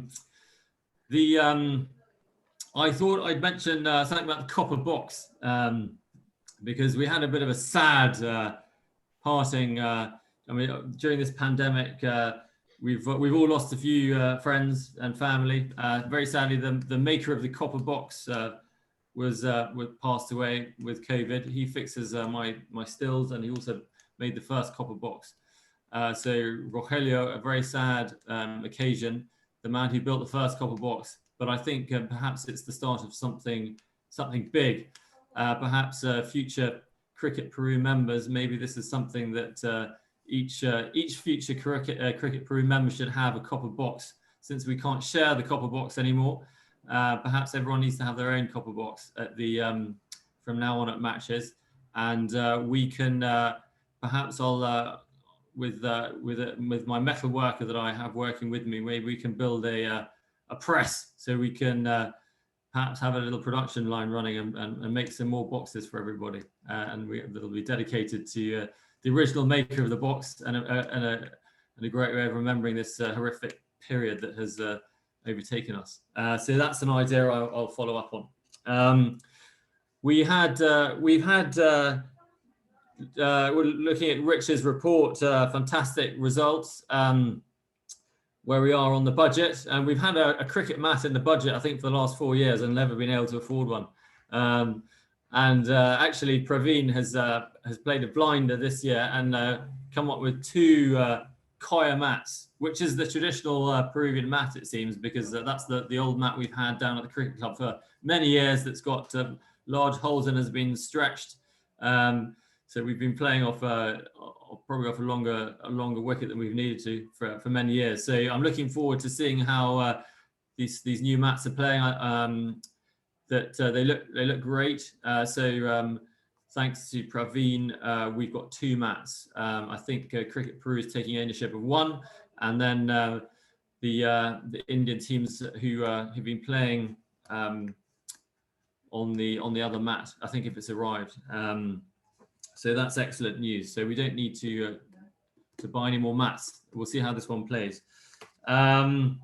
thought I'd mention something about the copper box, because we had a bit of a sad parting. I mean, during this pandemic, we've all lost a few friends and family. Very sadly, the maker of the copper box was passed away with COVID. He fixes my stills, and he also made the first copper box. So Rogelio, a very sad occasion, the man who built the first copper box. But I think perhaps it's the start of something big. Perhaps future Cricket Peru members, maybe this is something that each future Cricket Peru member should have a copper box. Since we can't share the copper box anymore, perhaps everyone needs to have their own copper box at the from now on at matches, and we can perhaps I'll with my metal worker that I have working with me, maybe we can build a press so we can perhaps have a little production line running and make some more boxes for everybody, and that'll be dedicated to the original maker of the box, and a great way of remembering this horrific period that has overtaken us. So that's an idea I'll follow up on. We're looking at Rich's report, fantastic results, where we are on the budget, and we've had a cricket mat in the budget, I think, for the last 4 years and never been able to afford one. Actually, Praveen has played a blinder this year and come up with 2 Koya mats, which is the traditional Peruvian mat, it seems, because that's the old mat we've had down at the cricket club for many years. That's got large holes and has been stretched. So we've been playing off probably off a longer wicket than we've needed to for many years. So I'm looking forward to seeing how these new mats are playing. They look great. Thanks to Praveen, we've got 2 mats. I think Cricket Peru is taking ownership of 1, and then the Indian teams who have been playing on the other mat, I think, if it's arrived. So that's excellent news. So we don't need to buy any more mats. We'll see how this one plays. When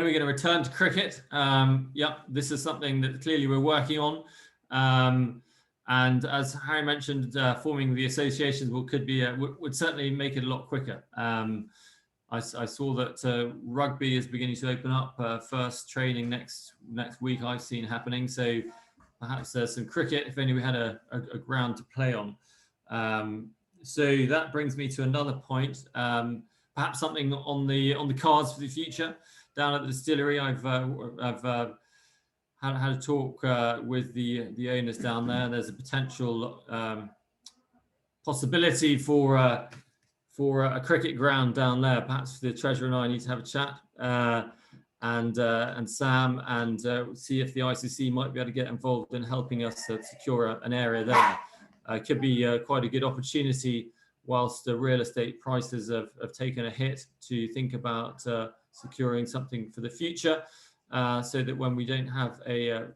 are we going to return to cricket? Yeah, this is something that clearly we're working on. And as Harry mentioned, forming the associations would certainly make it a lot quicker. I saw that rugby is beginning to open up. First training next week I've seen happening. So perhaps there's some cricket if only we had a ground to play on. So that brings me to another point. Perhaps something on the cards for the future. Down at the distillery, I've had a talk with the owners down there. There's a potential possibility for a cricket ground down there. Perhaps the treasurer and I need to have a chat, and Sam, and see if the ICC might be able to get involved in helping us secure an area there. It could be quite a good opportunity whilst the real estate prices have taken a hit, to think about securing something for the future, so that when we don't have the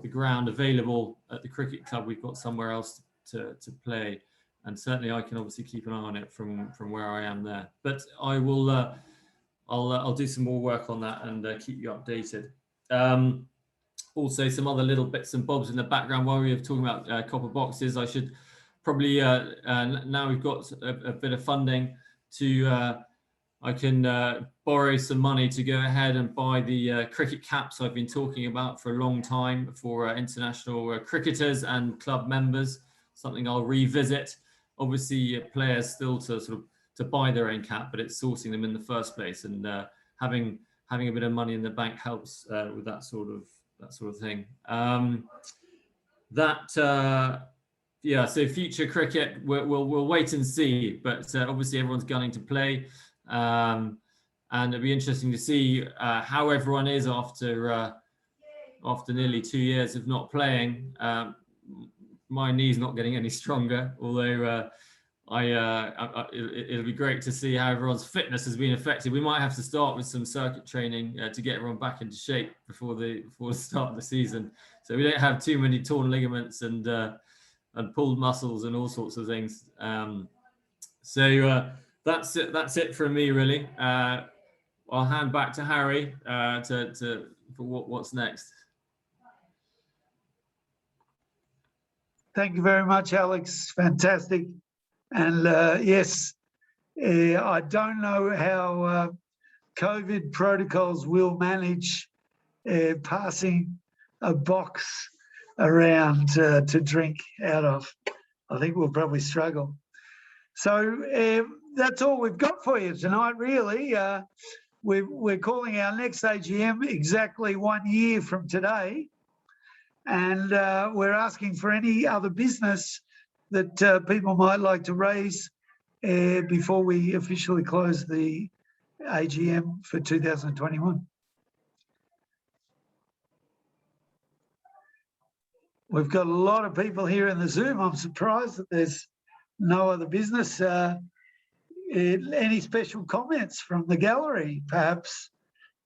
ground available at the cricket club, we've got somewhere else to play. And certainly I can obviously keep an eye on it from where I am there. But I will I'll do some more work on that and keep you updated. Also, some other little bits and bobs in the background while we were talking about copper boxes. I should probably now we've got a bit of funding to I can borrow some money to go ahead and buy the cricket caps I've been talking about for a long time for international cricketers and club members. Something I'll revisit. Obviously, players still to buy their own cap, but it's sourcing them in the first place, and having a bit of money in the bank helps with that sort of thing. Yeah. So future cricket, we'll wait and see, but obviously everyone's gunning to play. And it'll be interesting to see how everyone is after nearly 2 years of not playing. My knee's not getting any stronger, although it'll be great to see how everyone's fitness has been affected. We might have to start with some circuit training to get everyone back into shape before the start of the season, so we don't have too many torn ligaments and pulled muscles and all sorts of things. So that's it from me, really. I'll hand back to Harry for what's next. Thank you very much, Alex. Fantastic. And yes, I don't know how COVID protocols will manage passing a box around to drink out of. I think we'll probably struggle. So that's all we've got for you tonight, really. We're calling our next AGM exactly 1 year from today. And we're asking for any other business that people might like to raise before we officially close the AGM for 2021. We've got a lot of people here in the Zoom. I'm surprised that there's no other business. Any special comments from the gallery, perhaps?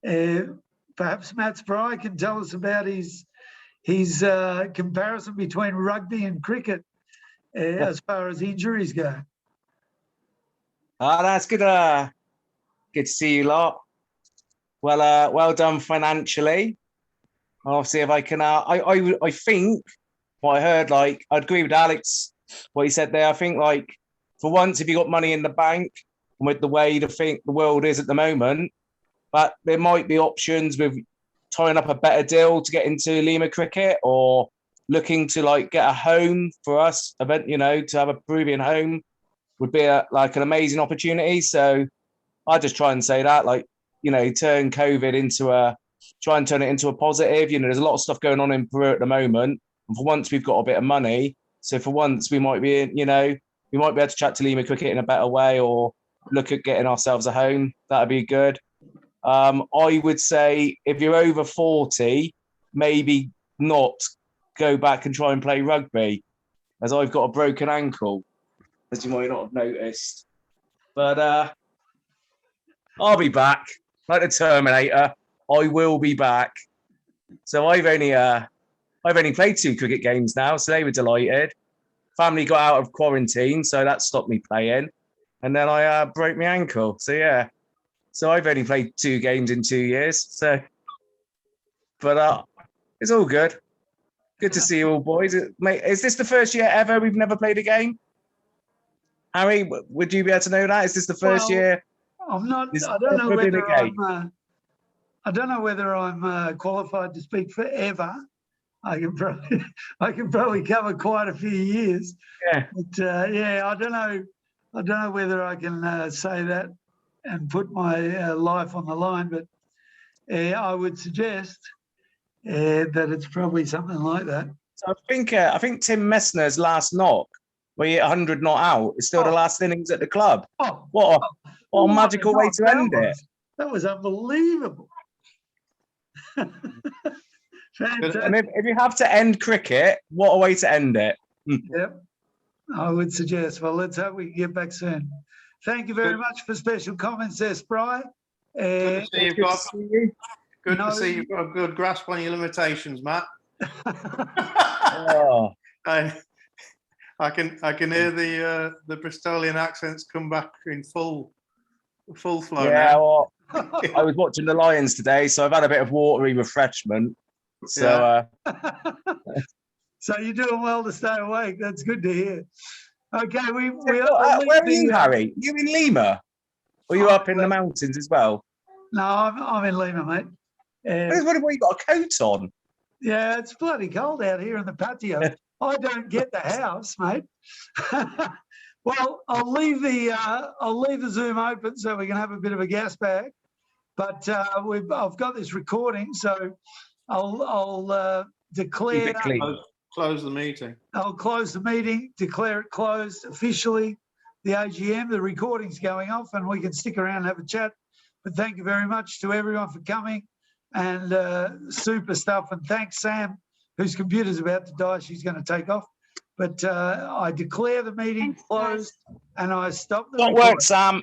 Perhaps Matt Spry can tell us about his comparison between rugby and cricket as far as injuries go. That's good. Good to see you lot. Well done financially. I'll see if I can. I think what I heard, like, I'd agree with Alex what he said there. I think, like, for once, if you got money in the bank, and with the way the world is at the moment, but there might be options with tying up a better deal to get into Lima cricket, or looking to, like, get a home for us, to have a Peruvian home would be like an amazing opportunity. So I just try and say that, like, turn COVID try and turn it into a positive. There's a lot of stuff going on in Peru at the moment, and for once we've got a bit of money. So for once we might be, we might be able to chat to Lima cricket in a better way, or look at getting ourselves a home. That'd be good. I would say if you're over 40, maybe not go back and try and play rugby, as I've got a broken ankle, as you might not have noticed. But I'll be back, like the Terminator. I will be back. So I've only played 2 cricket games now, so they were delighted. Family got out of quarantine, so that stopped me playing. And then I broke my ankle. So yeah. So I've only played 2 games in 2 years. So, but it's all good. Good to see you all, boys. Mate, is this the first year ever we've never played a game? Harry, would you be able to know that? Is this the first year? I'm not. I don't know whether I'm qualified to speak forever. I can probably cover quite a few years. Yeah. But I don't know. I don't know whether I can say that and put my life on the line, but I would suggest that it's probably something like that. So I think Tim Messner's last knock, where he hit 100 not out, is still the last innings at the club. What a magical way to end it. That was unbelievable. And if you have to end cricket, what a way to end it. Yep, I would suggest. Well, let's hope we can get back soon. Thank you very much for special comments there, Spry. Good to see you've got a good grasp on your limitations, Matt. I can hear the Bristolian accents come back in full flow. Yeah, now. well, I was watching the Lions today, so I've had a bit of watery refreshment. So, so you're doing well to stay awake. That's good to hear. Okay, where are you, Harry? You in Lima? Or you up in the mountains as well? No, I'm in Lima, mate. I was wondering why you got a coat on. Yeah, it's bloody cold out here in the patio. I don't get the house, mate. Well, I'll leave the Zoom open so we can have a bit of a gas bag. But I've got this recording, so I'll declare. Close the meeting. I'll close the meeting, declare it closed officially. The AGM, the recording's going off, and we can stick around and have a chat. But thank you very much to everyone for coming, and super stuff. And thanks, Sam, whose computer's about to die. She's going to take off. But I declare the meeting closed, and I stop the recording. Good work, Sam.